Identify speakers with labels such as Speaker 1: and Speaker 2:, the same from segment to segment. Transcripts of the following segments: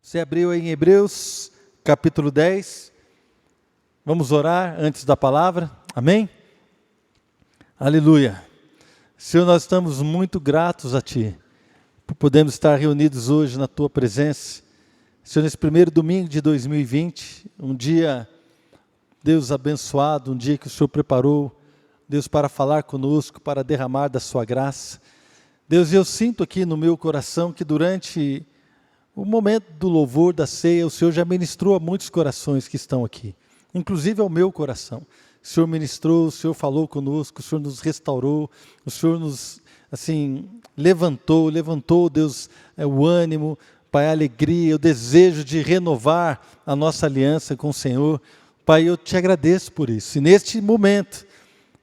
Speaker 1: Você abriu aí em Hebreus, capítulo 10. Vamos orar antes da palavra. Amém? Aleluia. Senhor, nós estamos muito gratos a Ti, por podermos estar reunidos hoje na Tua presença. Senhor, nesse primeiro domingo de 2020, um dia, Deus abençoado, um dia que o Senhor preparou, Deus, para falar conosco, para derramar da Sua graça. Deus, eu sinto aqui no meu coração que durante o momento do louvor, da ceia, o Senhor já ministrou a muitos corações que estão aqui, inclusive ao meu coração. O Senhor ministrou, o Senhor falou conosco, o Senhor nos restaurou, o Senhor nos, levantou, Deus, o ânimo, Pai, a alegria, o desejo de renovar a nossa aliança com o Senhor. Pai, eu te agradeço por isso. E neste momento,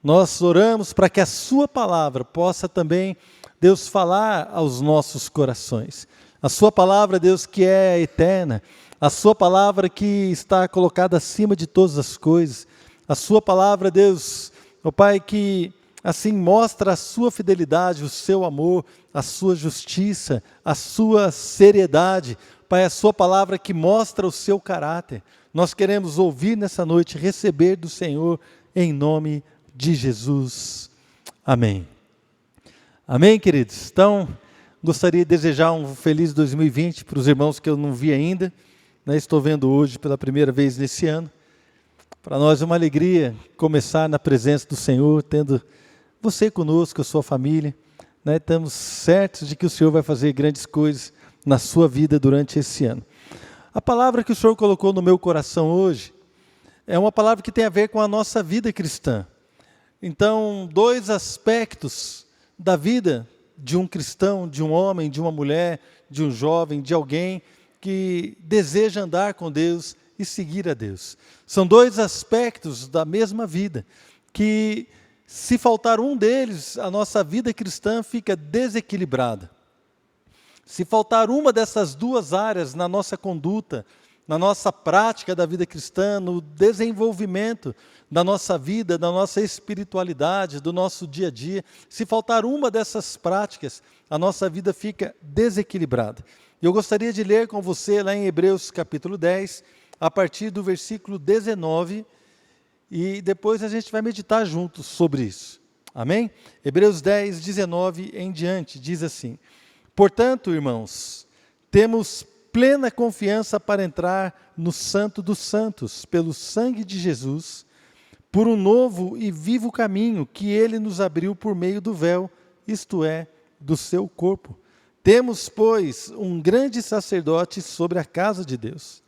Speaker 1: nós oramos para que a Sua palavra possa também, Deus, falar aos nossos corações. A Sua palavra, Deus, que é eterna, a Sua palavra que está colocada acima de todas as coisas, a Sua palavra, Deus, ó Pai, que assim mostra a Sua fidelidade, o Seu amor, a Sua justiça, a Sua seriedade, Pai, a Sua palavra que mostra o Seu caráter. Nós queremos ouvir nessa noite, receber do Senhor, em nome de Jesus. Amém. Amém, queridos? Então, gostaria de desejar um feliz 2020 para os irmãos que eu não vi ainda, estou vendo hoje pela primeira vez nesse ano. Para nós é uma alegria começar na presença do Senhor, tendo você conosco, a sua família. Estamos certos de que o Senhor vai fazer grandes coisas na sua vida durante esse ano. A palavra que o Senhor colocou no meu coração hoje é uma palavra que tem a ver com a nossa vida cristã. Então, dois aspectos da vida de um cristão, de um homem, de uma mulher, de um jovem, de alguém que deseja andar com Deus e seguir a Deus. São dois aspectos da mesma vida, que se faltar um deles, a nossa vida cristã fica desequilibrada. Se faltar uma dessas duas áreas na nossa conduta, na nossa prática da vida cristã, no desenvolvimento da nossa vida, da nossa espiritualidade, do nosso dia a dia, se faltar uma dessas práticas, a nossa vida fica desequilibrada. Eu gostaria de ler com você lá em Hebreus capítulo 10, a partir do versículo 19, e depois a gente vai meditar juntos sobre isso. Amém? Hebreus 10, 19 em diante, diz assim: portanto, irmãos, temos plena confiança para entrar no Santo dos Santos, pelo sangue de Jesus, por um novo e vivo caminho que Ele nos abriu por meio do véu, isto é, do seu corpo. Temos, pois, um grande sacerdote sobre a casa de Deus.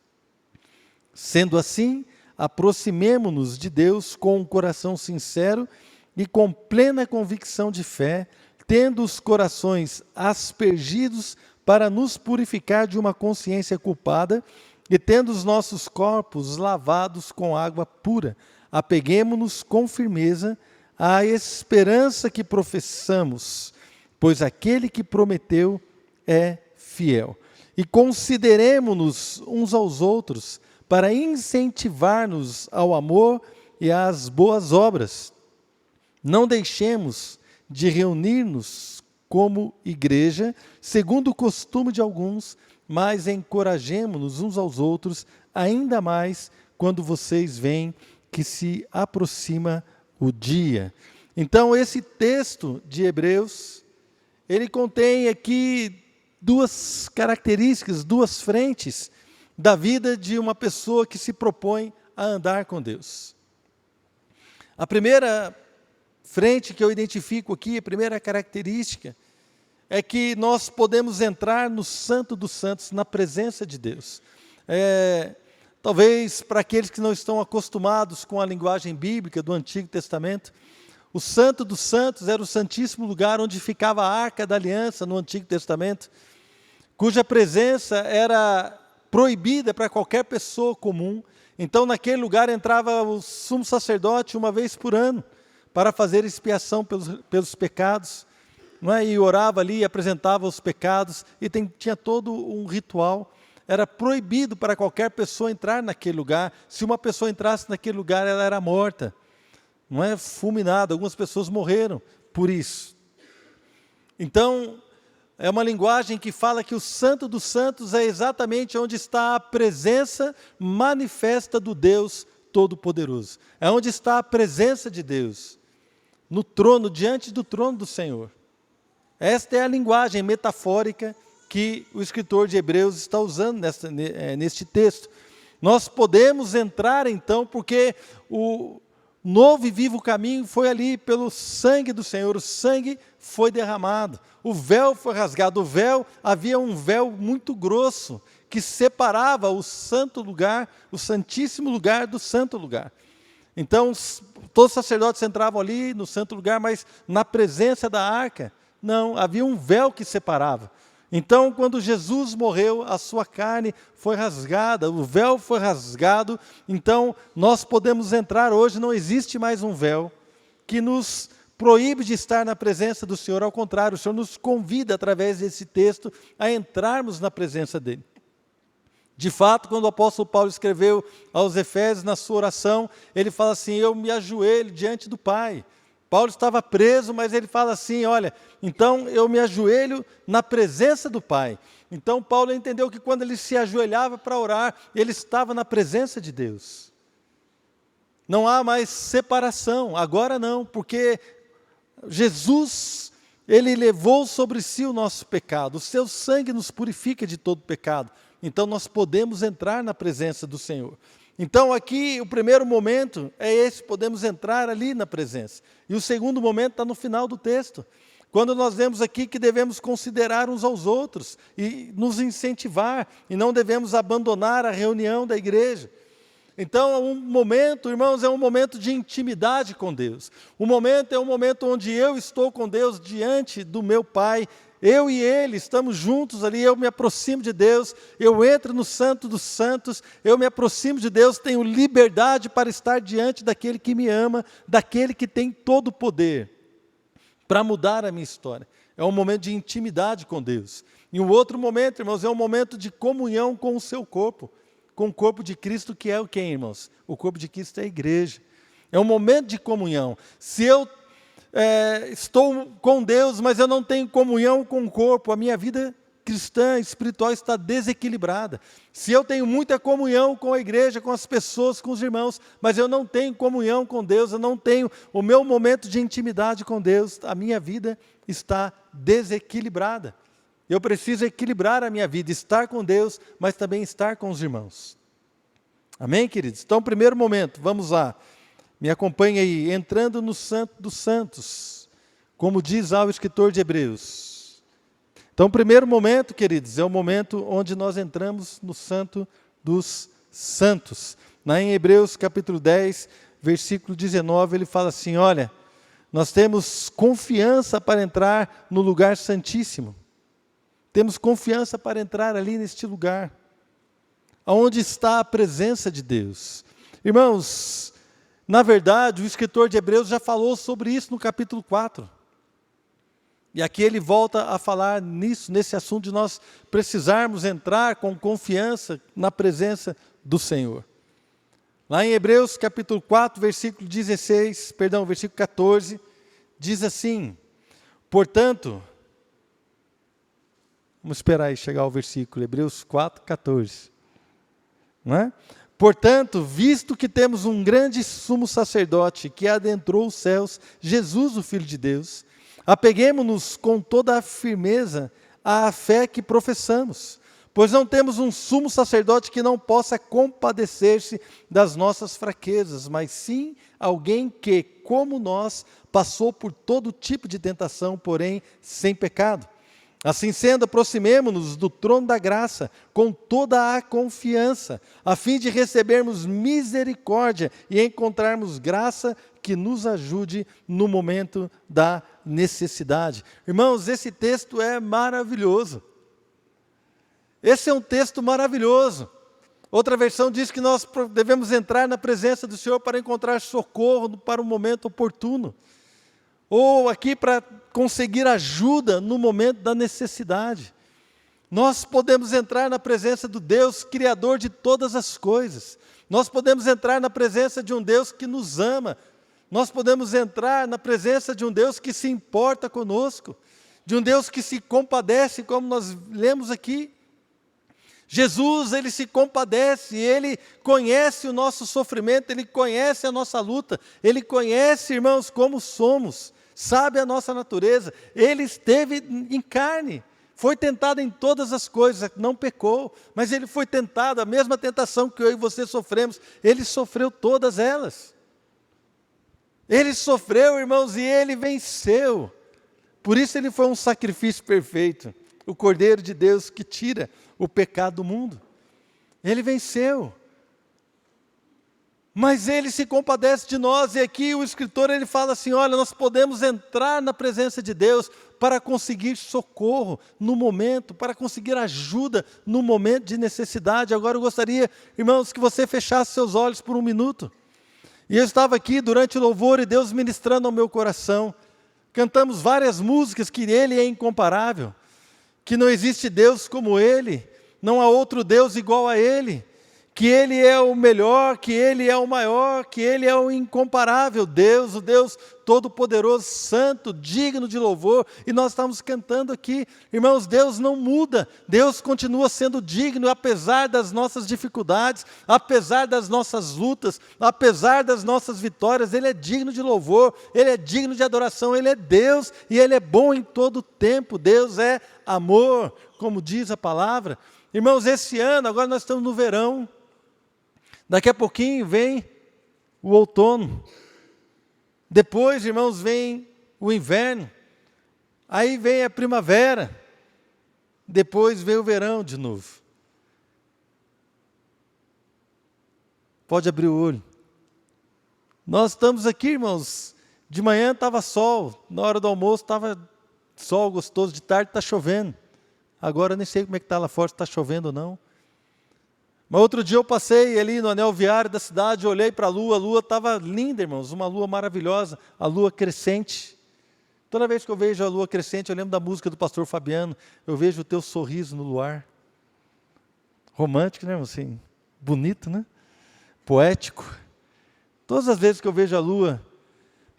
Speaker 1: Sendo assim, aproximemo-nos de Deus com um coração sincero e com plena convicção de fé, tendo os corações aspergidos para nos purificar de uma consciência culpada e tendo os nossos corpos lavados com água pura. Apeguemo-nos com firmeza à esperança que professamos, pois aquele que prometeu é fiel. E consideremo-nos uns aos outros para incentivar-nos ao amor e às boas obras. Não deixemos de reunir-nos como igreja, segundo o costume de alguns, mas encorajemo-nos uns aos outros, ainda mais quando vocês veem que se aproxima o dia. Então, esse texto de Hebreus, ele contém aqui duas características, duas frentes da vida de uma pessoa que se propõe a andar com Deus. A primeira frente que eu identifico aqui, a primeira característica, é que nós podemos entrar no Santo dos Santos, na presença de Deus. Talvez para aqueles que não estão acostumados com a linguagem bíblica do Antigo Testamento, o Santo dos Santos era o santíssimo lugar onde ficava a Arca da Aliança no Antigo Testamento, cuja presença era proibida para qualquer pessoa comum. Então, naquele lugar entrava o sumo sacerdote uma vez por ano, para fazer expiação pelos pecados, e orava ali, apresentava os pecados, e tinha todo um ritual. Era proibido para qualquer pessoa entrar naquele lugar. Se uma pessoa entrasse naquele lugar, ela era morta, fulminada. Algumas pessoas morreram por isso. Então, é uma linguagem que fala que o Santo dos Santos é exatamente onde está a presença manifesta do Deus Todo-Poderoso. É onde está a presença de Deus, no trono, diante do trono do Senhor. Esta é a linguagem metafórica que o escritor de Hebreus está usando neste texto. Nós podemos entrar então, porque o novo e vivo caminho foi ali pelo sangue do Senhor, o sangue foi derramado, o véu foi rasgado. O véu, havia um véu muito grosso que separava o santo lugar, o santíssimo lugar do santo lugar. Então, todos os sacerdotes entravam ali no santo lugar, mas na presença da arca, não, havia um véu que separava. Então, quando Jesus morreu, a sua carne foi rasgada, o véu foi rasgado, então nós podemos entrar hoje, não existe mais um véu que nos proíbe de estar na presença do Senhor, ao contrário, o Senhor nos convida, através desse texto, a entrarmos na presença dEle. De fato, quando o apóstolo Paulo escreveu aos Efésios, na sua oração, ele fala assim, eu me ajoelho diante do Pai. Paulo estava preso, mas ele fala assim, olha, então eu me ajoelho na presença do Pai. Então Paulo entendeu que quando ele se ajoelhava para orar, ele estava na presença de Deus. Não há mais separação, agora não, porque Jesus, Ele levou sobre si o nosso pecado, o seu sangue nos purifica de todo pecado. Então nós podemos entrar na presença do Senhor. Então aqui o primeiro momento é esse, podemos entrar ali na presença. E o segundo momento está no final do texto, quando nós vemos aqui que devemos considerar uns aos outros e nos incentivar, e não devemos abandonar a reunião da igreja. Então um momento, irmãos, é um momento de intimidade com Deus. O momento é um momento onde eu estou com Deus diante do meu Pai. Eu e Ele estamos juntos ali, eu me aproximo de Deus, eu entro no Santo dos Santos, eu me aproximo de Deus, tenho liberdade para estar diante daquele que me ama, daquele que tem todo o poder para mudar a minha história. É um momento de intimidade com Deus. E um outro momento, irmãos, é um momento de comunhão com o seu corpo, com o corpo de Cristo, que é o quem, irmãos? O corpo de Cristo é a igreja. É um momento de comunhão. Se eu estou com Deus, mas eu não tenho comunhão com o corpo, a minha vida cristã, espiritual está desequilibrada. Se eu tenho muita comunhão com a igreja, com as pessoas, com os irmãos, mas eu não tenho comunhão com Deus, eu não tenho o meu momento de intimidade com Deus, a minha vida está desequilibrada. Eu preciso equilibrar a minha vida, estar com Deus, mas também estar com os irmãos. Amém, queridos? Então, primeiro momento, vamos lá. Me acompanhe aí, entrando no Santo dos Santos, como diz o escritor de Hebreus. Então, o primeiro momento, queridos, é o momento onde nós entramos no Santo dos Santos. Lá em Hebreus capítulo 10, versículo 19, ele fala assim, olha, nós temos confiança para entrar no lugar santíssimo. Temos confiança para entrar ali neste lugar, onde está a presença de Deus. Irmãos, na verdade, o escritor de Hebreus já falou sobre isso no capítulo 4. E aqui ele volta a falar nisso, nesse assunto de nós precisarmos entrar com confiança na presença do Senhor. Lá em Hebreus capítulo 4, versículo 14, diz assim, portanto, vamos esperar aí chegar ao versículo, Hebreus 4, 14. Não é? Portanto, visto que temos um grande sumo sacerdote que adentrou os céus, Jesus, o Filho de Deus, apeguemo-nos com toda a firmeza à fé que professamos, pois não temos um sumo sacerdote que não possa compadecer-se das nossas fraquezas, mas sim alguém que, como nós, passou por todo tipo de tentação, porém sem pecado. Assim sendo, aproximemo-nos do trono da graça com toda a confiança, a fim de recebermos misericórdia e encontrarmos graça que nos ajude no momento da necessidade. Irmãos, esse texto é maravilhoso. Esse é um texto maravilhoso. Outra versão diz que nós devemos entrar na presença do Senhor para encontrar socorro para o momento oportuno. Ou aqui para conseguir ajuda no momento da necessidade. Nós podemos entrar na presença do Deus Criador de todas as coisas. Nós podemos entrar na presença de um Deus que nos ama. Nós podemos entrar na presença de um Deus que se importa conosco. de um Deus que se compadece, como nós lemos aqui. Jesus, Ele se compadece, Ele conhece o nosso sofrimento, Ele conhece a nossa luta, Ele conhece, irmãos, como somos, sabe a nossa natureza, Ele esteve em carne, foi tentado em todas as coisas, não pecou, mas Ele foi tentado, a mesma tentação que eu e você sofremos, Ele sofreu todas elas. Ele sofreu, irmãos, e Ele venceu. Por isso Ele foi um sacrifício perfeito, o Cordeiro de Deus que tira o pecado do mundo. Ele venceu. Mas Ele se compadece de nós, e aqui o escritor ele fala assim, olha, nós podemos entrar na presença de Deus para conseguir socorro no momento, para conseguir ajuda no momento de necessidade. Agora eu gostaria, irmãos, que você fechasse seus olhos por um minuto. E eu estava aqui durante o louvor e Deus ministrando ao meu coração. Cantamos várias músicas que Ele é incomparável, que não existe Deus como Ele, não há outro Deus igual a Ele, que Ele é o melhor, que Ele é o maior, que Ele é o incomparável Deus, o Deus todo-poderoso, santo, digno de louvor, e nós estamos cantando aqui, irmãos, Deus não muda, Deus continua sendo digno, apesar das nossas dificuldades, apesar das nossas lutas, apesar das nossas vitórias, Ele é digno de louvor, Ele é digno de adoração, Ele é Deus, e Ele é bom em todo o tempo, Deus é amor, como diz a palavra. Irmãos, esse ano, agora nós estamos no verão, daqui a pouquinho vem o outono, depois, irmãos, vem o inverno, aí vem a primavera, depois vem o verão de novo. Pode abrir o olho. Nós estamos aqui, irmãos, de manhã estava sol, na hora do almoço estava sol gostoso, de tarde está chovendo. Agora eu nem sei como é que está lá fora, se está chovendo ou não. Mas outro dia eu passei ali no anel viário da cidade, olhei para a lua estava linda, irmãos, uma lua maravilhosa, a lua crescente. Toda vez que eu vejo a lua crescente, eu lembro da música do pastor Fabiano, eu vejo o teu sorriso no luar. Romântico, né, assim, bonito, né? Poético. Todas as vezes que eu vejo a lua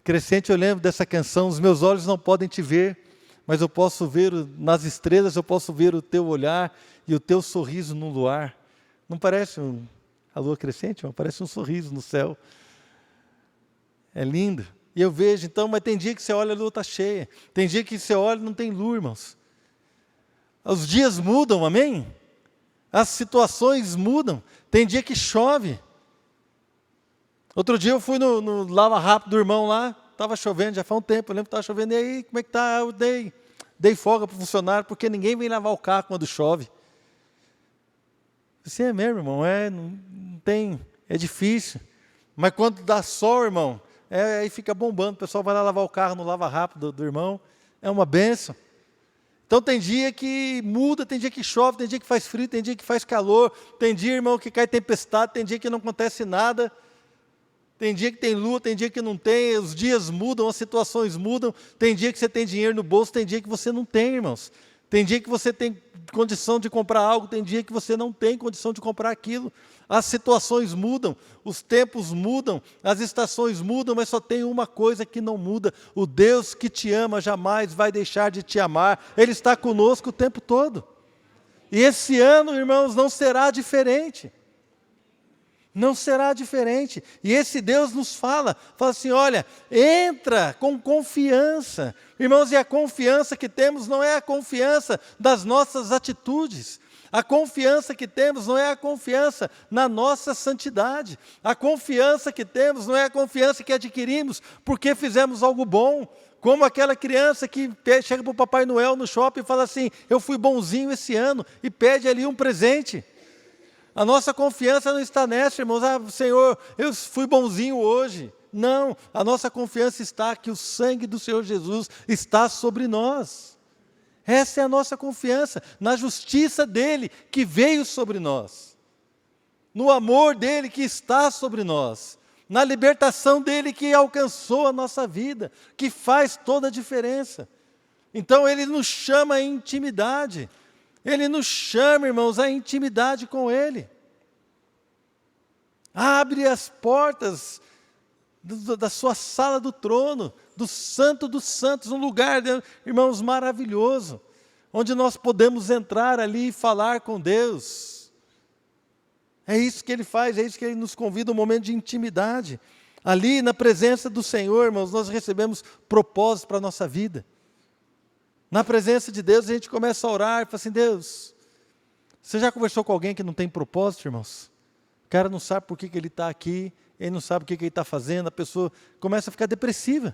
Speaker 1: crescente, eu lembro dessa canção, os meus olhos não podem te ver, mas eu posso ver nas estrelas, eu posso ver o teu olhar e o teu sorriso no luar. Não parece a lua crescente, mas parece um sorriso no céu. É lindo. E eu vejo, então, mas tem dia que você olha, a lua está cheia. Tem dia que você olha e não tem lua, irmãos. Os dias mudam, amém? As situações mudam. Tem dia que chove. Outro dia eu fui no Lava Rápido do irmão lá, estava chovendo, já faz um tempo, eu lembro que estava chovendo, e aí, como é que está? Eu dei folga para o funcionário, porque ninguém vem lavar o carro quando chove. Assim é mesmo, irmão, não tem, é difícil. Mas quando dá sol, irmão, aí fica bombando, o pessoal vai lá lavar o carro no Lava Rápido do irmão, é uma bênção. Então tem dia que muda, tem dia que chove, tem dia que faz frio, tem dia que faz calor, tem dia, irmão, que cai tempestade, tem dia que não acontece nada, tem dia que tem lua, tem dia que não tem, os dias mudam, as situações mudam, tem dia que você tem dinheiro no bolso, tem dia que você não tem, irmãos. Tem dia que você tem condição de comprar algo, tem dia que você não tem condição de comprar aquilo. As situações mudam, os tempos mudam, as estações mudam, mas só tem uma coisa que não muda. O Deus que te ama jamais vai deixar de te amar. Ele está conosco o tempo todo. E esse ano, irmãos, não será diferente. Não será diferente. E esse Deus nos fala assim, olha, entra com confiança. Irmãos, e a confiança que temos não é a confiança das nossas atitudes. A confiança que temos não é a confiança na nossa santidade. A confiança que temos não é a confiança que adquirimos porque fizemos algo bom. Como aquela criança que chega para o Papai Noel no shopping e fala assim, eu fui bonzinho esse ano, e pede ali um presente. A nossa confiança não está nessa, irmãos. Senhor, eu fui bonzinho hoje. Não, a nossa confiança está que o sangue do Senhor Jesus está sobre nós. Essa é a nossa confiança, na justiça dEle que veio sobre nós. No amor dEle que está sobre nós. Na libertação dEle que alcançou a nossa vida, que faz toda a diferença. Então Ele nos chama à intimidade. Ele nos chama, irmãos, à intimidade com Ele. Abre as portas da sua sala do trono, do Santo dos Santos, um lugar, irmãos, maravilhoso, onde nós podemos entrar ali e falar com Deus. É isso que Ele faz, é isso que Ele nos convida, um momento de intimidade. Ali, na presença do Senhor, irmãos, nós recebemos propósito para a nossa vida. Na presença de Deus, a gente começa a orar e fala assim: Deus, você já conversou com alguém que não tem propósito, irmãos? O cara não sabe por que ele está aqui, ele não sabe o que ele está fazendo, a pessoa começa a ficar depressiva.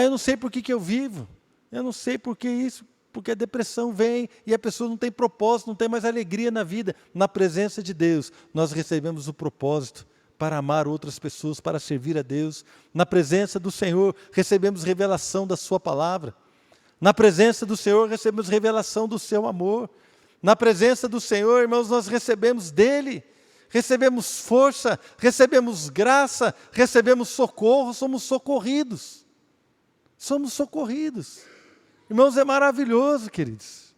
Speaker 1: Eu não sei por que eu vivo, eu não sei por que isso, porque a depressão vem e a pessoa não tem propósito, não tem mais alegria na vida. Na presença de Deus, nós recebemos o propósito para amar outras pessoas, para servir a Deus. Na presença do Senhor, recebemos revelação da sua palavra. Na presença do Senhor, recebemos revelação do seu amor. Na presença do Senhor, irmãos, nós recebemos dEle, recebemos força, recebemos graça, recebemos socorro, somos socorridos. Somos socorridos. Irmãos, é maravilhoso, queridos.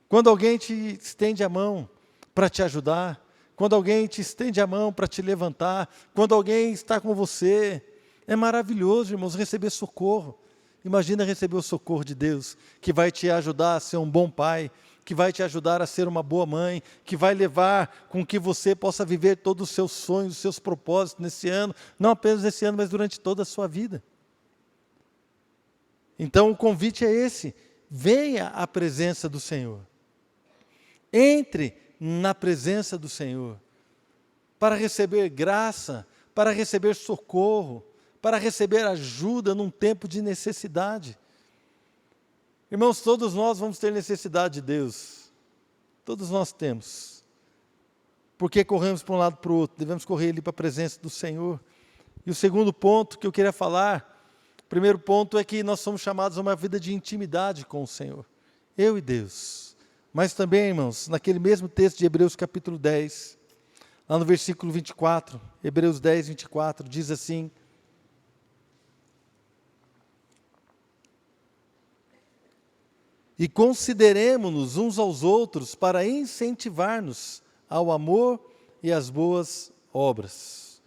Speaker 1: Quando alguém te estende a mão para te ajudar, quando alguém te estende a mão para te levantar, quando alguém está com você, é maravilhoso, irmãos, receber socorro. Imagina receber o socorro de Deus, que vai te ajudar a ser um bom pai, que vai te ajudar a ser uma boa mãe, que vai levar com que você possa viver todos os seus sonhos, os seus propósitos nesse ano, não apenas nesse ano, mas durante toda a sua vida. Então o convite é esse: venha à presença do Senhor. Entre na presença do Senhor, para receber graça, para receber socorro, para receber ajuda num tempo de necessidade. Irmãos, todos nós vamos ter necessidade de Deus, todos nós temos, porque corremos para um lado para o outro, devemos correr ali para a presença do Senhor. E o segundo ponto que eu queria falar, o primeiro ponto é que nós somos chamados a uma vida de intimidade com o Senhor, eu e Deus. Mas também, irmãos, naquele mesmo texto de Hebreus capítulo 10, lá no versículo 24, Hebreus 10, 24, diz assim: e consideremo-nos uns aos outros para incentivar-nos ao amor e às boas obras.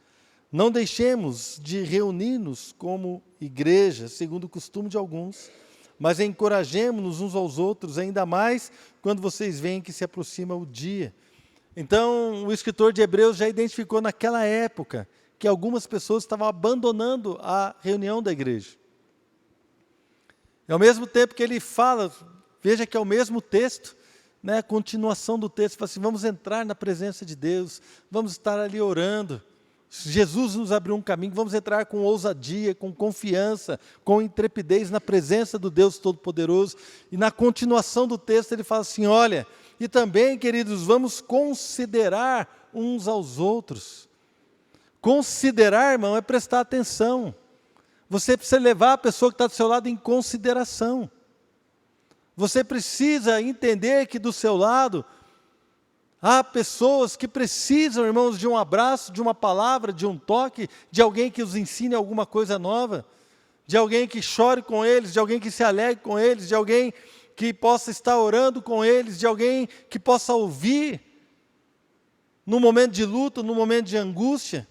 Speaker 1: Não deixemos de reunir-nos como igreja, segundo o costume de alguns, mas encorajemo-nos uns aos outros, ainda mais quando vocês veem que se aproxima o dia. Então, o escritor de Hebreus já identificou naquela época que algumas pessoas estavam abandonando a reunião da igreja. E ao mesmo tempo que ele fala, veja que é o mesmo texto, né, a continuação do texto, fala assim: vamos entrar na presença de Deus, vamos estar ali orando. Jesus nos abriu um caminho, vamos entrar com ousadia, com confiança, com intrepidez na presença do Deus Todo-Poderoso. E na continuação do texto ele fala assim: olha, e também, queridos, vamos considerar uns aos outros. Considerar, irmão, é prestar atenção. Você precisa levar a pessoa que está do seu lado em consideração. Você precisa entender que do seu lado há pessoas que precisam, irmãos, de um abraço, de uma palavra, de um toque, de alguém que os ensine alguma coisa nova, de alguém que chore com eles, de alguém que se alegre com eles, de alguém que possa estar orando com eles, de alguém que possa ouvir no momento de luto, no momento de angústia.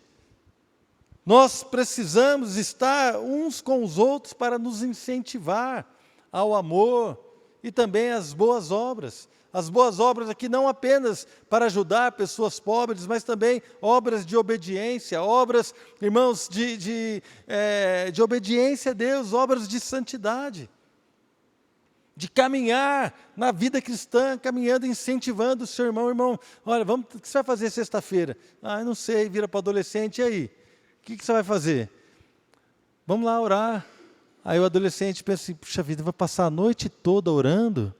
Speaker 1: Nós precisamos estar uns com os outros para nos incentivar ao amor e também às boas obras. As boas obras aqui não apenas para ajudar pessoas pobres, mas também obras de obediência, obras, irmãos, de obediência a Deus, obras de santidade, de caminhar na vida cristã, caminhando, incentivando o seu irmão, olha, o que você vai fazer sexta-feira? Eu não sei, vira para o adolescente, e aí? O que você vai fazer? Vamos lá orar. Aí o adolescente pensa assim: puxa vida, vai passar a noite toda orando?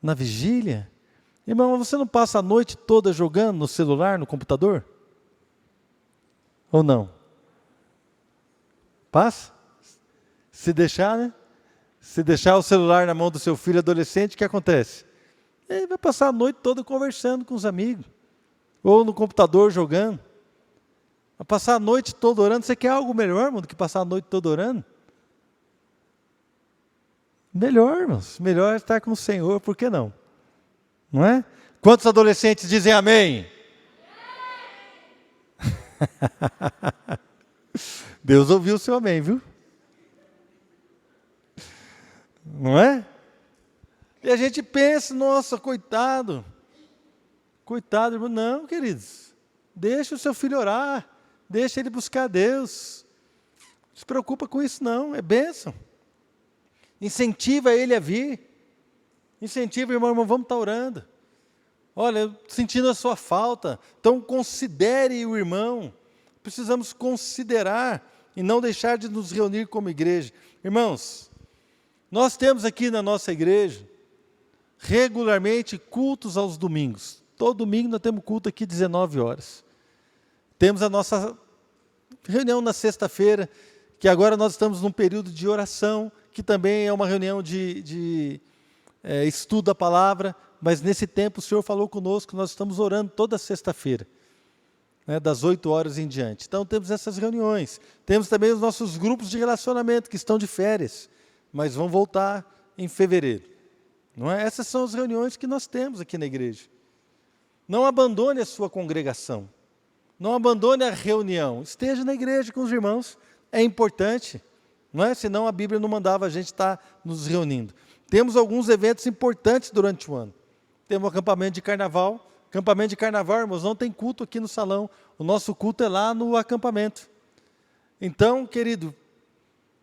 Speaker 1: Na vigília? Irmão, você não passa a noite toda jogando no celular, no computador? Ou não? Passa? Se deixar, né? Se deixar o celular na mão do seu filho adolescente, o que acontece? Ele vai passar a noite toda conversando com os amigos. Ou no computador jogando. Vai passar a noite toda orando. Você quer algo melhor, irmão, do que passar a noite toda orando? Melhor, irmãos, melhor estar com o Senhor, por que não? Não é? Quantos adolescentes dizem amém? Deus ouviu o seu amém, viu? Não é? E a gente pensa, nossa, coitado. Coitado, irmão. Não, queridos. Deixa o seu filho orar. Deixa ele buscar a Deus. Não se preocupa com isso não, é bênção. Incentiva ele a vir. Incentiva, irmão, vamos estar orando. Olha, sentindo a sua falta. Então considere o irmão. Precisamos considerar e não deixar de nos reunir como igreja. Irmãos, nós temos aqui na nossa igreja, regularmente, cultos aos domingos. Todo domingo nós temos culto aqui 19 horas. Temos a nossa reunião na sexta-feira, que agora nós estamos num período de oração, que também é uma reunião de estudo da palavra, mas nesse tempo o Senhor falou conosco, nós estamos orando toda sexta-feira, né, das 8 horas em diante. Então temos essas reuniões. Temos também os nossos grupos de relacionamento, que estão de férias, mas vão voltar em fevereiro. Não é? Essas são as reuniões que nós temos aqui na igreja. Não abandone a sua congregação. Não abandone a reunião. Esteja na igreja com os irmãos. É importante. Não é? Senão a Bíblia não mandava a gente estar nos reunindo. Temos alguns eventos importantes durante o ano. Temos o acampamento de carnaval. Acampamento de carnaval, irmãos, não tem culto aqui no salão. O nosso culto é lá no acampamento. Então, querido,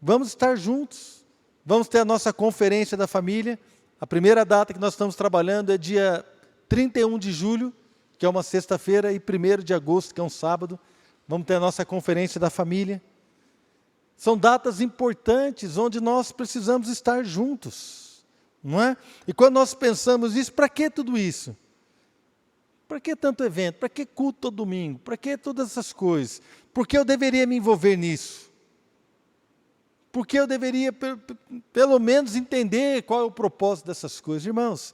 Speaker 1: vamos estar juntos. Vamos ter a nossa conferência da família. A primeira data que nós estamos trabalhando é dia 31 de julho, que é uma sexta-feira, e 1º de agosto, que é um sábado. Vamos ter a nossa conferência da família. São datas importantes, onde nós precisamos estar juntos. Não é? E quando nós pensamos nisso, para que tudo isso? Para que tanto evento? Para que culto todo domingo? Para que todas essas coisas? Por que eu deveria me envolver nisso? Por que eu deveria, pelo menos, entender qual é o propósito dessas coisas? Irmãos,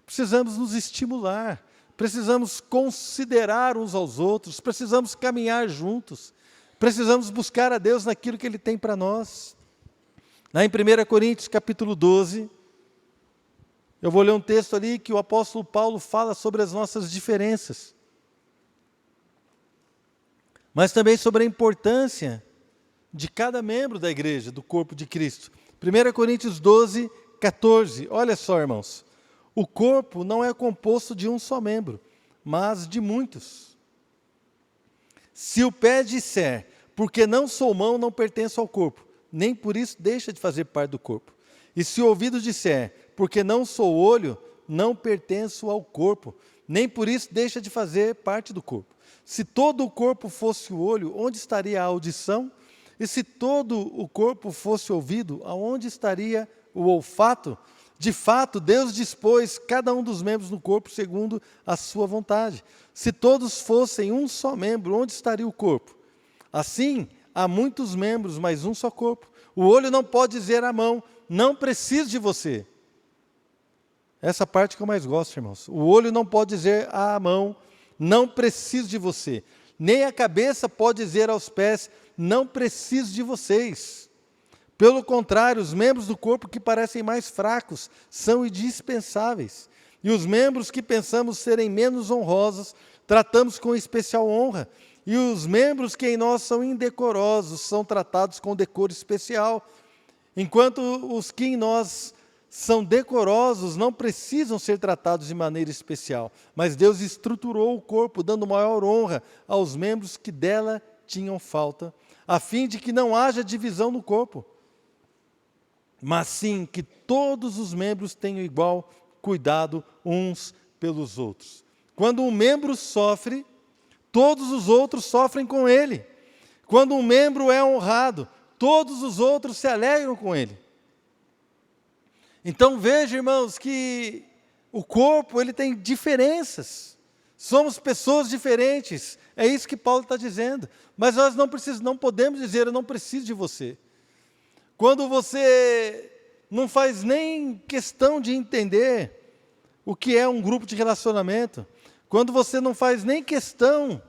Speaker 1: precisamos nos estimular, precisamos considerar uns aos outros, precisamos caminhar juntos, precisamos buscar a Deus naquilo que Ele tem para nós. Lá em 1 Coríntios, capítulo 12, eu vou ler um texto ali que o apóstolo Paulo fala sobre as nossas diferenças, mas também sobre a importância de cada membro da igreja, do corpo de Cristo. 1 Coríntios 12, 14. Olha só, irmãos. O corpo não é composto de um só membro, mas de muitos. Se o pé disser, porque não sou mão, não pertenço ao corpo, nem por isso deixa de fazer parte do corpo. E se o ouvido disser, porque não sou olho, não pertenço ao corpo, nem por isso deixa de fazer parte do corpo. Se todo o corpo fosse o olho, onde estaria a audição? E se todo o corpo fosse ouvido, aonde estaria o olfato? De fato, Deus dispôs cada um dos membros do corpo segundo a sua vontade. Se todos fossem um só membro, onde estaria o corpo? Assim, há muitos membros, mas um só corpo. O olho não pode dizer à mão, não preciso de você. Essa parte que eu mais gosto, irmãos. O olho não pode dizer à mão, não preciso de você. Nem a cabeça pode dizer aos pés, não preciso de vocês. Pelo contrário, os membros do corpo que parecem mais fracos são indispensáveis. E os membros que pensamos serem menos honrosos, tratamos com especial honra. E os membros que em nós são indecorosos, são tratados com decoro especial. Enquanto os que em nós são decorosos não precisam ser tratados de maneira especial. Mas Deus estruturou o corpo, dando maior honra aos membros que dela tinham falta, a fim de que não haja divisão no corpo, mas sim que todos os membros tenham igual cuidado uns pelos outros. Quando um membro sofre, todos os outros sofrem com ele. Quando um membro é honrado, todos os outros se alegram com ele. Então veja, irmãos, que o corpo ele tem diferenças. Somos pessoas diferentes. É isso que Paulo está dizendo. Mas nós não podemos dizer, eu não preciso de você. Quando você não faz nem questão de entender o que é um grupo de relacionamento, quando você não faz nem questão,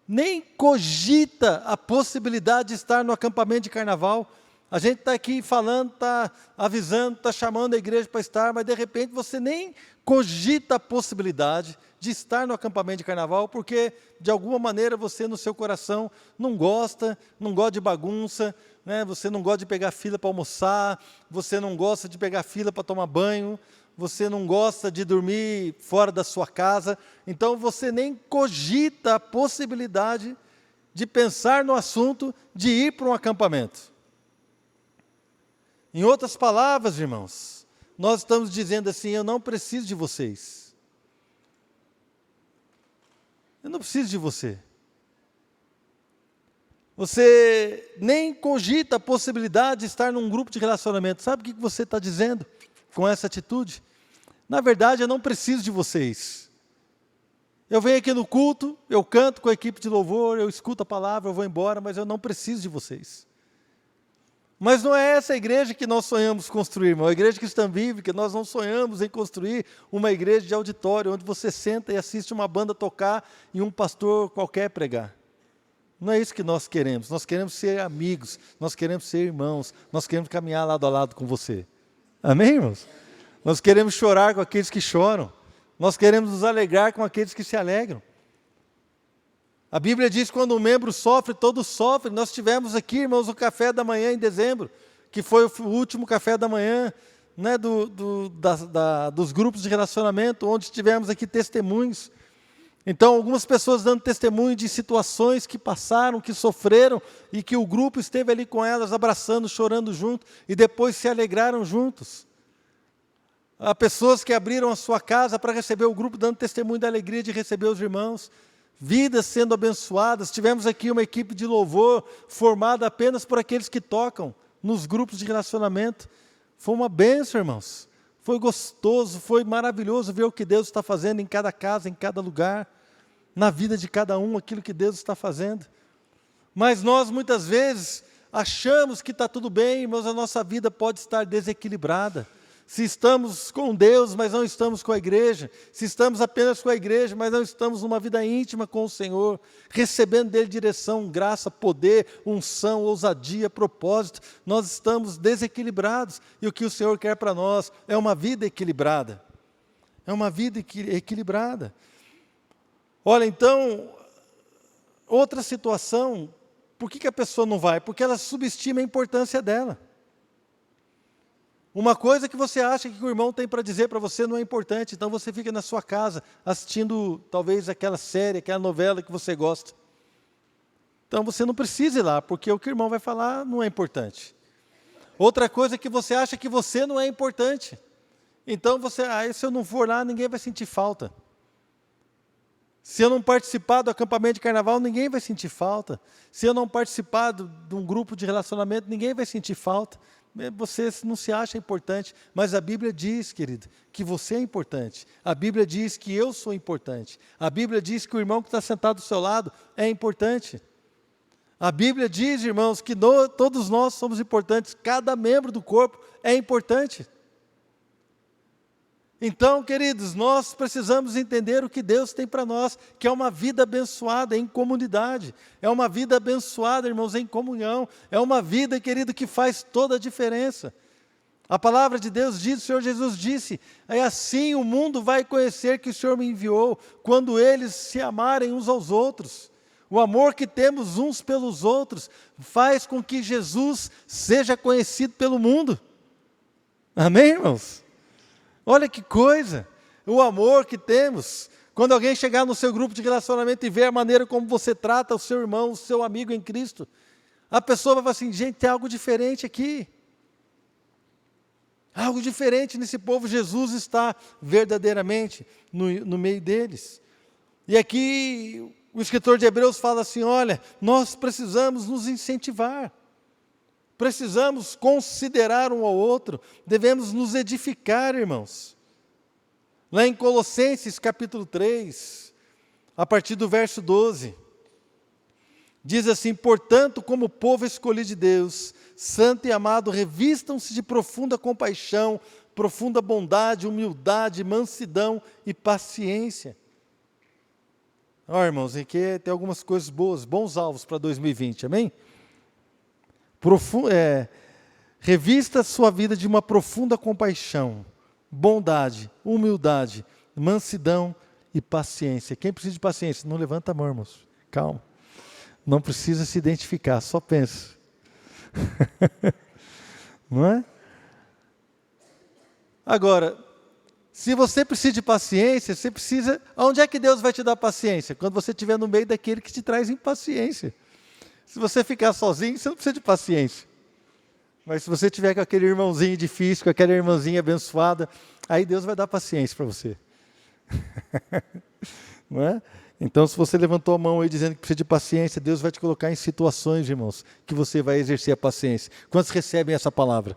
Speaker 1: nem cogita a possibilidade de estar no acampamento de carnaval, A gente está aqui falando, está avisando, está chamando a igreja para estar, mas de repente você nem cogita a possibilidade de estar no acampamento de carnaval, porque de alguma maneira você no seu coração não gosta de bagunça, né? Você não gosta de pegar fila para almoçar, você não gosta de pegar fila para tomar banho, você não gosta de dormir fora da sua casa, então você nem cogita a possibilidade de pensar no assunto de ir para um acampamento. Em outras palavras, irmãos, nós estamos dizendo assim: eu não preciso de vocês. Eu não preciso de você. Você nem cogita a possibilidade de estar num grupo de relacionamento. Sabe o que você está dizendo com essa atitude? Na verdade, eu não preciso de vocês. Eu venho aqui no culto, eu canto com a equipe de louvor, eu escuto a palavra, eu vou embora, mas eu não preciso de vocês. Mas não é essa a igreja que nós sonhamos construir, irmão. A igreja cristã bíblica, nós não sonhamos em construir uma igreja de auditório, onde você senta e assiste uma banda tocar e um pastor qualquer pregar. Não é isso que nós queremos ser amigos, nós queremos ser irmãos, nós queremos caminhar lado a lado com você. Amém, irmãos? Nós queremos chorar com aqueles que choram, nós queremos nos alegrar com aqueles que se alegram. A Bíblia diz que quando um membro sofre, todos sofrem. Nós tivemos aqui, irmãos, o café da manhã em dezembro, que foi o último café da manhã, né, dos grupos de relacionamento, onde tivemos aqui testemunhos. Então, algumas pessoas dando testemunho de situações que passaram, que sofreram, e que o grupo esteve ali com elas, abraçando, chorando junto, e depois se alegraram juntos. Há pessoas que abriram a sua casa para receber o grupo, dando testemunho da alegria de receber os irmãos. Vidas sendo abençoadas. Tivemos aqui uma equipe de louvor formada apenas por aqueles que tocam nos grupos de relacionamento. Foi uma bênção, irmãos. Foi gostoso, foi maravilhoso ver o que Deus está fazendo em cada casa, em cada lugar, na vida de cada um, aquilo que Deus está fazendo. Mas nós muitas vezes achamos que está tudo bem, mas a nossa vida pode estar desequilibrada. Se estamos com Deus, mas não estamos com a igreja, se estamos apenas com a igreja, mas não estamos numa vida íntima com o Senhor, recebendo dele direção, graça, poder, unção, ousadia, propósito, nós estamos desequilibrados, e o que o Senhor quer para nós é uma vida equilibrada. É uma vida equilibrada. Olha, então, outra situação, por que a pessoa não vai? Porque ela subestima a importância dela. Uma coisa que você acha que o irmão tem para dizer para você não é importante, então você fica na sua casa assistindo talvez aquela série, aquela novela que você gosta. Então você não precisa ir lá, porque o que o irmão vai falar não é importante. Outra coisa é que você acha que você não é importante. Então se eu não for lá, ninguém vai sentir falta. Se eu não participar do acampamento de carnaval, ninguém vai sentir falta. Se eu não participar de um grupo de relacionamento, ninguém vai sentir falta. Você não se acha importante, mas a Bíblia diz, querido, que você é importante. A Bíblia diz que eu sou importante. A Bíblia diz que o irmão que está sentado do seu lado é importante. A Bíblia diz, irmãos, que todos nós somos importantes, cada membro do corpo é importante. Então, queridos, nós precisamos entender o que Deus tem para nós, que é uma vida abençoada em comunidade, é uma vida abençoada, irmãos, em comunhão, é uma vida, querido, que faz toda a diferença. A palavra de Deus diz, o Senhor Jesus disse, é assim o mundo vai conhecer que o Senhor me enviou, quando eles se amarem uns aos outros. O amor que temos uns pelos outros faz com que Jesus seja conhecido pelo mundo. Amém, irmãos? Olha que coisa, o amor que temos. Quando alguém chegar no seu grupo de relacionamento e ver a maneira como você trata o seu irmão, o seu amigo em Cristo, a pessoa vai falar assim, gente, tem algo diferente aqui. Algo diferente nesse povo, Jesus está verdadeiramente no meio deles. E aqui o escritor de Hebreus fala assim, olha, nós precisamos nos incentivar. Precisamos considerar um ao outro, devemos nos edificar, irmãos. Lá em Colossenses capítulo 3, a partir do verso 12, diz assim, portanto, como povo escolhido de Deus, santo e amado, revistam-se de profunda compaixão, profunda bondade, humildade, mansidão e paciência. Irmãos, aqui tem algumas coisas boas, bons alvos para 2020, amém? Revista a sua vida de uma profunda compaixão, bondade, humildade, mansidão e paciência. Quem precisa de paciência? Não levanta a mão, irmãos. Calma. Não precisa se identificar, só pensa. Não é? Agora, se você precisa de paciência, você precisa... Onde é que Deus vai te dar paciência? Quando você estiver no meio daquele que te traz impaciência. Se você ficar sozinho, você não precisa de paciência. Mas se você tiver com aquele irmãozinho difícil, com aquela irmãzinha abençoada, aí Deus vai dar paciência para você. Não é? Então, se você levantou a mão aí dizendo que precisa de paciência, Deus vai te colocar em situações, irmãos, que você vai exercer a paciência. Quantos recebem essa palavra?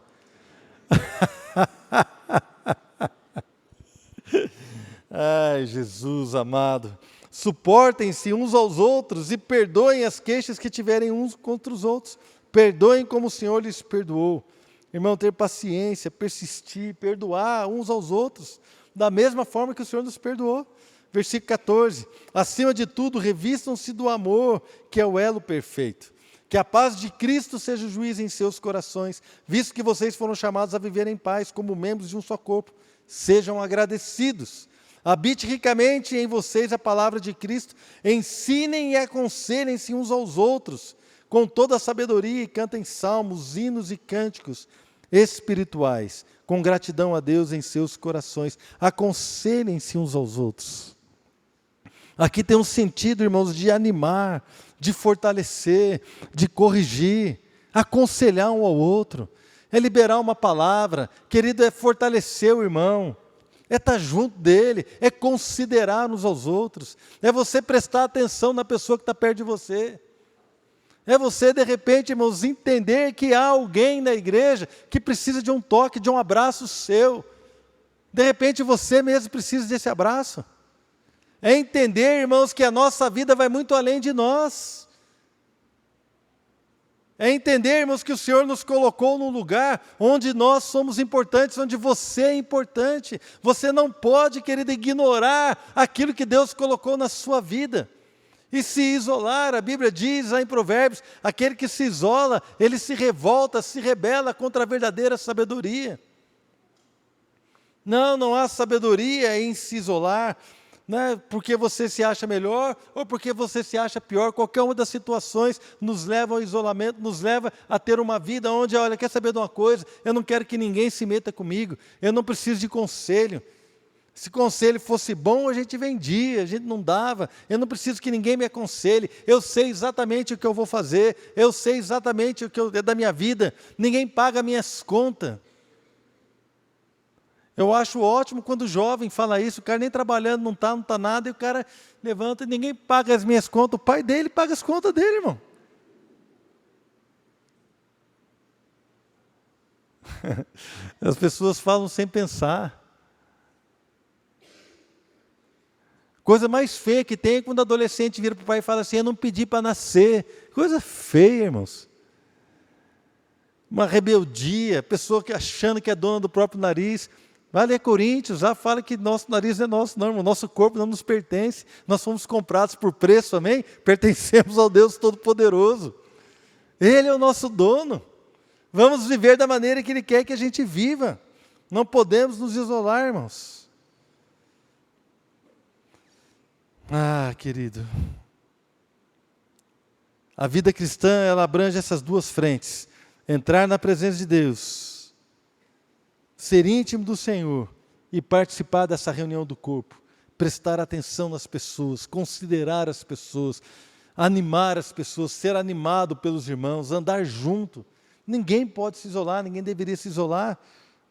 Speaker 1: Ai, Jesus amado. Suportem-se uns aos outros e perdoem as queixas que tiverem uns contra os outros. Perdoem como o Senhor lhes perdoou. Irmão, ter paciência, persistir, perdoar uns aos outros, da mesma forma que o Senhor nos perdoou. Versículo 14. Acima de tudo, revistam-se do amor, que é o elo perfeito. Que a paz de Cristo seja o juiz em seus corações, visto que vocês foram chamados a viver em paz, como membros de um só corpo. Sejam agradecidos. Habite ricamente em vocês a palavra de Cristo. Ensinem e aconselhem-se uns aos outros, com toda a sabedoria, e cantem salmos, hinos e cânticos espirituais, com gratidão a Deus em seus corações. Aconselhem-se uns aos outros. Aqui tem um sentido, irmãos, de animar, de fortalecer, de corrigir, aconselhar um ao outro. É liberar uma palavra, querido, é fortalecer o irmão, é estar junto dele, é considerar uns aos outros, é você prestar atenção na pessoa que está perto de você. É você, de repente, irmãos, entender que há alguém na igreja que precisa de um toque, de um abraço seu. De repente, você mesmo precisa desse abraço. É entender, irmãos, que a nossa vida vai muito além de nós. É entender, irmãos, que o Senhor nos colocou num lugar onde nós somos importantes, onde você é importante. Você não pode, querido, ignorar aquilo que Deus colocou na sua vida. E se isolar, a Bíblia diz lá em Provérbios, aquele que se isola, ele se revolta, se rebela contra a verdadeira sabedoria. Não há sabedoria em se isolar, né, porque você se acha melhor ou porque você se acha pior. Qualquer uma das situações nos leva ao isolamento, nos leva a ter uma vida onde, olha, quer saber de uma coisa? Eu não quero que ninguém se meta comigo, eu não preciso de conselho. Se conselho fosse bom, a gente vendia, a gente não dava. Eu não preciso que ninguém me aconselhe. Eu sei exatamente o que eu vou fazer. Eu sei exatamente o que é da minha vida. Ninguém paga minhas contas. Eu acho ótimo quando o jovem fala isso. O cara nem trabalhando, não está nada. E o cara levanta e ninguém paga as minhas contas. O pai dele paga as contas dele, irmão. As pessoas falam sem pensar. Coisa mais feia que tem é quando o adolescente vira para o pai e fala assim, eu não pedi para nascer. Coisa feia, irmãos. Uma rebeldia, pessoa que achando que é dona do próprio nariz. Vai ler Coríntios, já fala que nosso nariz é nosso, não, irmão. Nosso corpo não nos pertence. Nós fomos comprados por preço, amém? Pertencemos ao Deus Todo-Poderoso. Ele é o nosso dono. Vamos viver da maneira que Ele quer que a gente viva. Não podemos nos isolar, irmãos. Ah, querido, a vida cristã, ela abrange essas duas frentes. Entrar na presença de Deus, ser íntimo do Senhor e participar dessa reunião do corpo. Prestar atenção nas pessoas, considerar as pessoas, animar as pessoas, ser animado pelos irmãos, andar junto. Ninguém pode se isolar, ninguém deveria se isolar.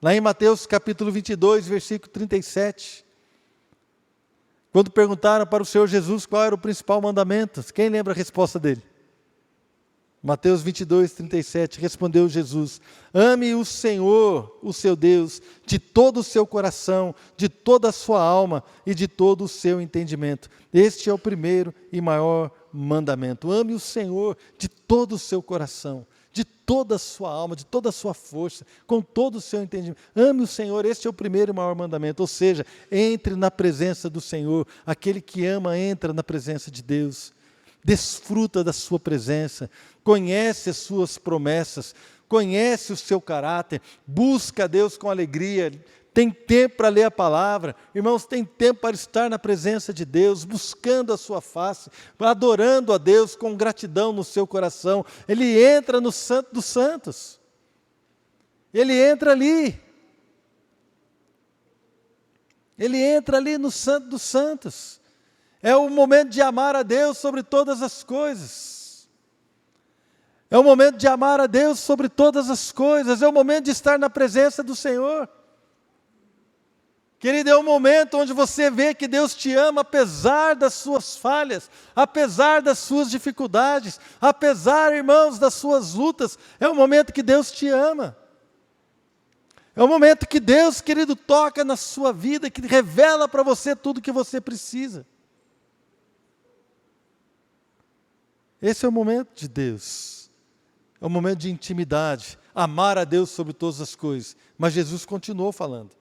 Speaker 1: Lá em Mateus capítulo 22, versículo 37... Quando perguntaram para o Senhor Jesus qual era o principal mandamento, quem lembra a resposta dele? Mateus 22, 37, respondeu Jesus, ame o Senhor, o seu Deus, de todo o seu coração, de toda a sua alma e de todo o seu entendimento. Este é o primeiro e maior mandamento. Ame o Senhor de todo o seu coração, de toda a sua alma, de toda a sua força, com todo o seu entendimento. Ame o Senhor, este é o primeiro e maior mandamento. Ou seja, entre na presença do Senhor. Aquele que ama entra na presença de Deus. Desfruta da sua presença, conhece as suas promessas. conhece o seu caráter, busca a Deus com alegria, tem tempo para ler a palavra, irmãos, tem tempo para estar na presença de Deus, buscando a sua face, adorando a Deus com gratidão no seu coração. Ele entra no Santo dos Santos, ele entra ali no Santo dos Santos. É o momento de amar a Deus sobre todas as coisas. É o momento de amar a Deus sobre todas as coisas. É o momento de estar na presença do Senhor. Querido, é o momento onde você vê que Deus te ama apesar das suas falhas, apesar das suas dificuldades, apesar, irmãos, das suas lutas. É o momento que Deus te ama. É o momento que Deus, querido, toca na sua vida, que revela para você tudo que você precisa. Esse é o momento de Deus. É o momento de intimidade, amar a Deus sobre todas as coisas. Mas Jesus continuou falando.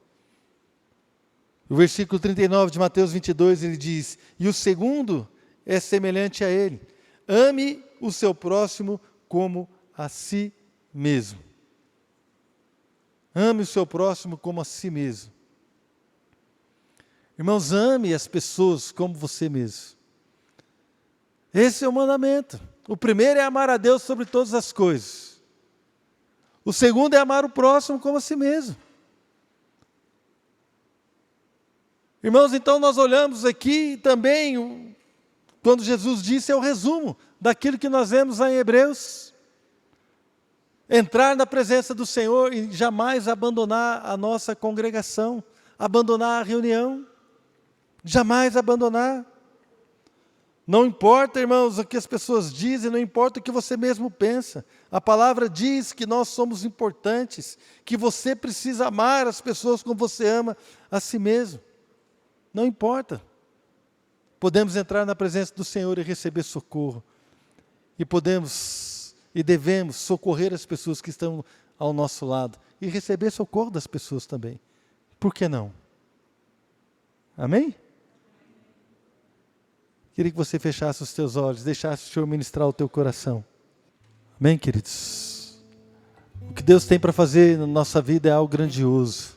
Speaker 1: O versículo 39 de Mateus 22, ele diz: e o segundo é semelhante a ele: ame o seu próximo como a si mesmo. Ame o seu próximo como a si mesmo. Irmãos, ame as pessoas como você mesmo. Esse é o mandamento. O primeiro é amar a Deus sobre todas as coisas. O segundo é amar o próximo como a si mesmo. Irmãos, então nós olhamos aqui também, quando Jesus disse, é o resumo daquilo que nós vemos lá em Hebreus. Entrar na presença do Senhor e jamais abandonar a nossa congregação, abandonar a reunião, jamais abandonar. Não importa, irmãos, o que as pessoas dizem, não importa o que você mesmo pensa. A palavra diz que nós somos importantes, que você precisa amar as pessoas como você ama a si mesmo. Não importa. Podemos entrar na presença do Senhor e receber socorro. E podemos e devemos socorrer as pessoas que estão ao nosso lado. E receber socorro das pessoas também. Por que não? Amém? Queria que você fechasse os teus olhos, deixasse o Senhor ministrar o teu coração. Amém, queridos? O que Deus tem para fazer na nossa vida é algo grandioso.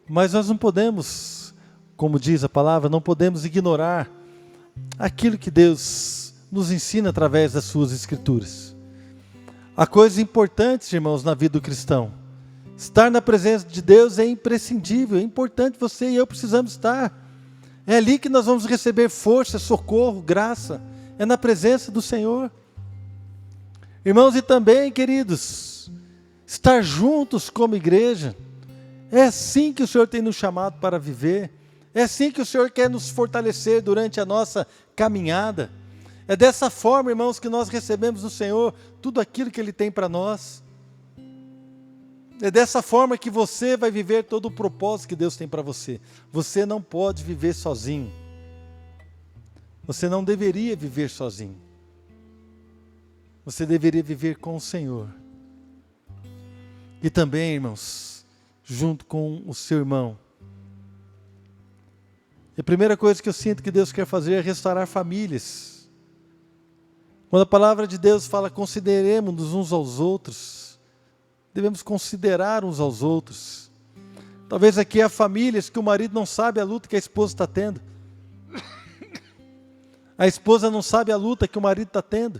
Speaker 1: Mas nós não podemos, como diz a palavra, não podemos ignorar aquilo que Deus nos ensina através das suas Escrituras. Há coisas importantes, irmãos, na vida do cristão. Estar na presença de Deus é imprescindível, é importante, você e eu precisamos estar. É ali que nós vamos receber força, socorro, graça. É na presença do Senhor. Irmãos, e também, queridos, estar juntos como igreja. É assim que o Senhor tem nos chamado para viver. É assim que o Senhor quer nos fortalecer durante a nossa caminhada. É dessa forma, irmãos, que nós recebemos do Senhor tudo aquilo que Ele tem para nós. É dessa forma que você vai viver todo o propósito que Deus tem para você. Você não pode viver sozinho. Você não deveria viver sozinho. Você deveria viver com o Senhor. E também, irmãos, junto com o seu irmão. E a primeira coisa que eu sinto que Deus quer fazer é restaurar famílias. Quando a palavra de Deus fala, consideremos-nos uns aos outros, devemos considerar uns aos outros. Talvez aqui há famílias que o marido não sabe a luta que a esposa está tendo. A esposa não sabe a luta que o marido está tendo.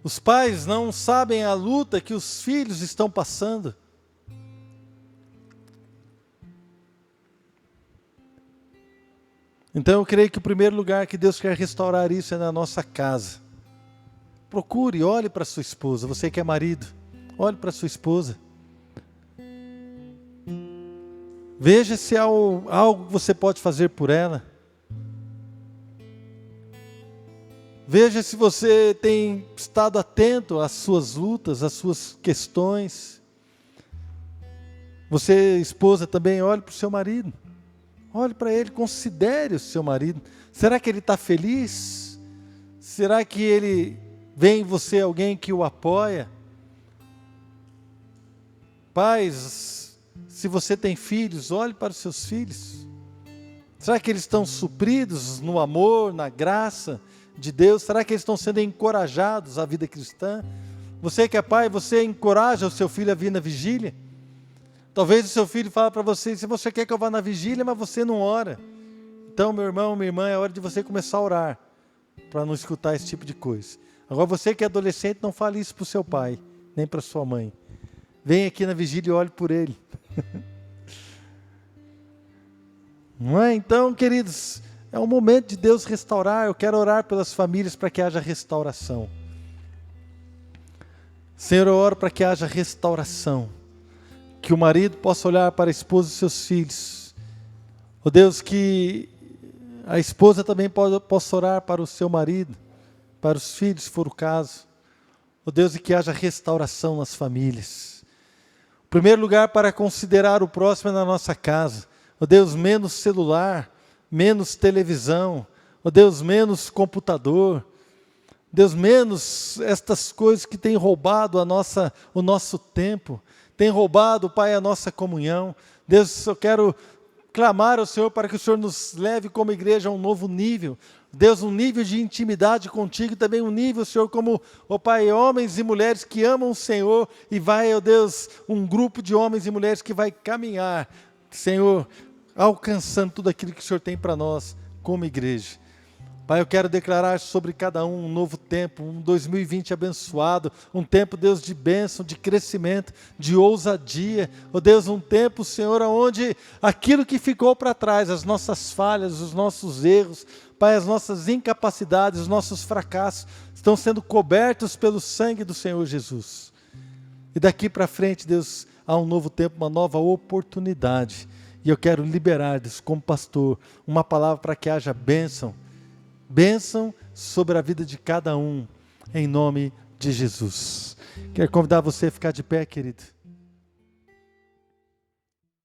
Speaker 1: Os pais não sabem a luta que os filhos estão passando. Então eu creio que o primeiro lugar que Deus quer restaurar isso é na nossa casa. Procure, olhe para sua esposa, você que é marido. Olhe para sua esposa. Veja se há algo que você pode fazer por ela. Veja se você tem estado atento às suas lutas, às suas questões. Você, esposa, também olhe para o seu marido. Olhe para ele, considere o seu marido. Será que ele está feliz? Será que ele vê em você alguém que o apoia? Pais, se você tem filhos, olhe para os seus filhos. Será que eles estão supridos no amor, na graça de Deus? Será que eles estão sendo encorajados à vida cristã? Você que é pai, você encoraja o seu filho a vir na vigília? Talvez o seu filho fale para você, se você quer que eu vá na vigília, mas você não ora. Então, meu irmão, minha irmã, é hora de você começar a orar, para não escutar esse tipo de coisa. Agora, você que é adolescente, não fale isso para o seu pai, nem para sua mãe. Vem aqui na vigília e olhe por ele. Não é? Então, queridos, é um momento de Deus restaurar. Eu quero orar pelas famílias para que haja restauração. Senhor, eu oro para que haja restauração. Que o marido possa olhar para a esposa e seus filhos. Oh Deus, que a esposa também possa orar para o seu marido, para os filhos, se for o caso. Oh Deus, e que haja restauração nas famílias. O primeiro lugar para considerar o próximo é na nossa casa. Oh Deus, menos celular, menos televisão. Oh Deus, menos computador. Deus, menos estas coisas que têm roubado o nosso tempo. Tem roubado, Pai, a nossa comunhão. Deus, eu quero clamar ao Senhor para que o Senhor nos leve como igreja a um novo nível. Deus, um nível de intimidade contigo, também um nível, Senhor, como, ó Pai, homens e mulheres que amam o Senhor, e vai, ó Deus, um grupo de homens e mulheres que vai caminhar, Senhor, alcançando tudo aquilo que o Senhor tem para nós como igreja. Pai, eu quero declarar sobre cada um novo tempo, um 2020 abençoado, um tempo, Deus, de bênção, de crescimento, de ousadia. Oh Deus, um tempo, Senhor, onde aquilo que ficou para trás, as nossas falhas, os nossos erros, Pai, as nossas incapacidades, os nossos fracassos, estão sendo cobertos pelo sangue do Senhor Jesus. E daqui para frente, Deus, há um novo tempo, uma nova oportunidade. E eu quero liberar, Deus, como pastor, uma palavra para que haja bênção sobre a vida de cada um, em nome de Jesus. Quero convidar você a ficar de pé, querido.